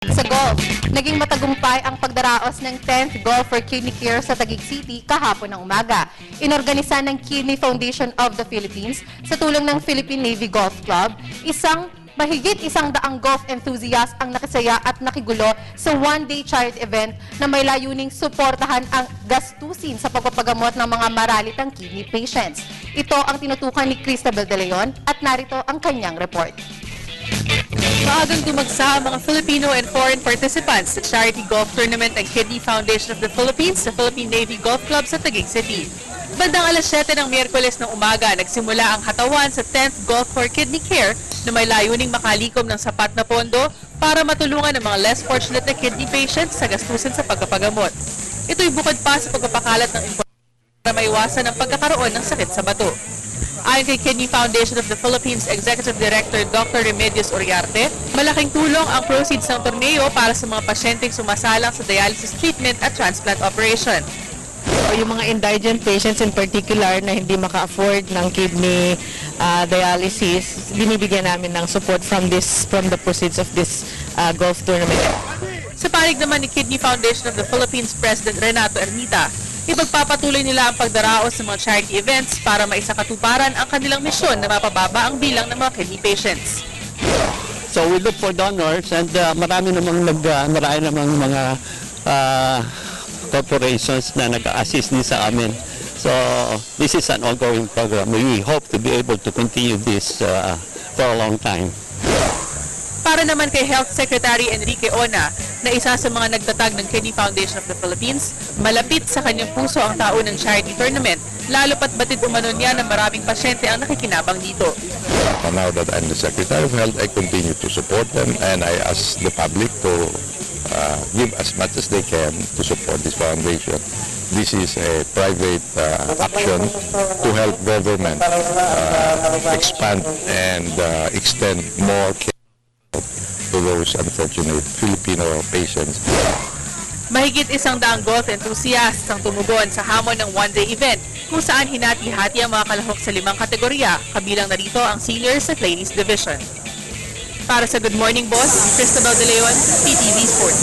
Sa golf, naging matagumpay ang pagdaraos ng 10th Golf for Kidney Care sa Taguig City kahapon ng umaga. Inorganisa ng Kidney Foundation of the Philippines sa tulong ng Philippine Navy Golf Club, mahigit 100 golf enthusiast ang nakisaya at nakigulo sa one-day charity event na may layuning suportahan ang gastusin sa pagpapagamot ng mga maralitang kidney patients. Ito ang tinutukan ni Cristabel De Leon at narito ang kanyang report. Maagang dumagsa ang mga Filipino and foreign participants sa charity golf tournament ng Kidney Foundation of the Philippines sa Philippine Navy Golf Club sa Taguig City. Bandang alas 7 ng Miyerkules ng umaga, nagsimula ang hatawan sa 10th Golf for Kidney Care na may layuning makalikom ng sapat na pondo para matulungan ang mga less fortunate na kidney patients sa gastusin sa pagpapagamot. Ito'y bukod pa sa pagpapakalat ng impormasyon para maiwasan ang pagkakaroon ng sakit sa bato. Ayon kay Kidney Foundation of the Philippines Executive Director Dr. Remedios Uriarte, malaking tulong ang proceeds ng torneo para sa mga pasyenteng sumasalang sa dialysis treatment at transplant operation. O yung mga indigent patients in particular na hindi maka-afford ng kidney dialysis, binibigyan namin ng support from the proceeds of this golf tournament. Sa panig naman ni Kidney Foundation of the Philippines President Renato Ermita, ipagpapatuloy nila ang pagdaraos ng mga charity events para maisakatuparan ang kanilang misyon na mapababa ang bilang ng mga kidney patients. So we look for donors and marami namang mga corporations na nag-assist din sa amin. So this is an ongoing program. We hope to be able to continue this for a long time. Para naman kay Health Secretary Enrique Ona, na isa sa mga nagtatag ng Kidney Foundation of the Philippines, malapit sa kanyang puso ang taon ng charity tournament, lalo pat batid umano niya na maraming pasyente ang nakikinabang dito. Now that I'm the Secretary of Health, I continue to support them and I ask the public to give as much as they can to support this foundation. This is a private action to help government expand and extend more care to those unfortunate Filipino patients. Mahigit 100 golf enthusiasts ang tumugon sa hamon ng one-day event kung saan hinati-hati ang mga kalahok sa 5 kategorya, kabilang na rito ang seniors at ladies division. Para sa Good Morning Boss, Cristabel De Leon, PTV Sports.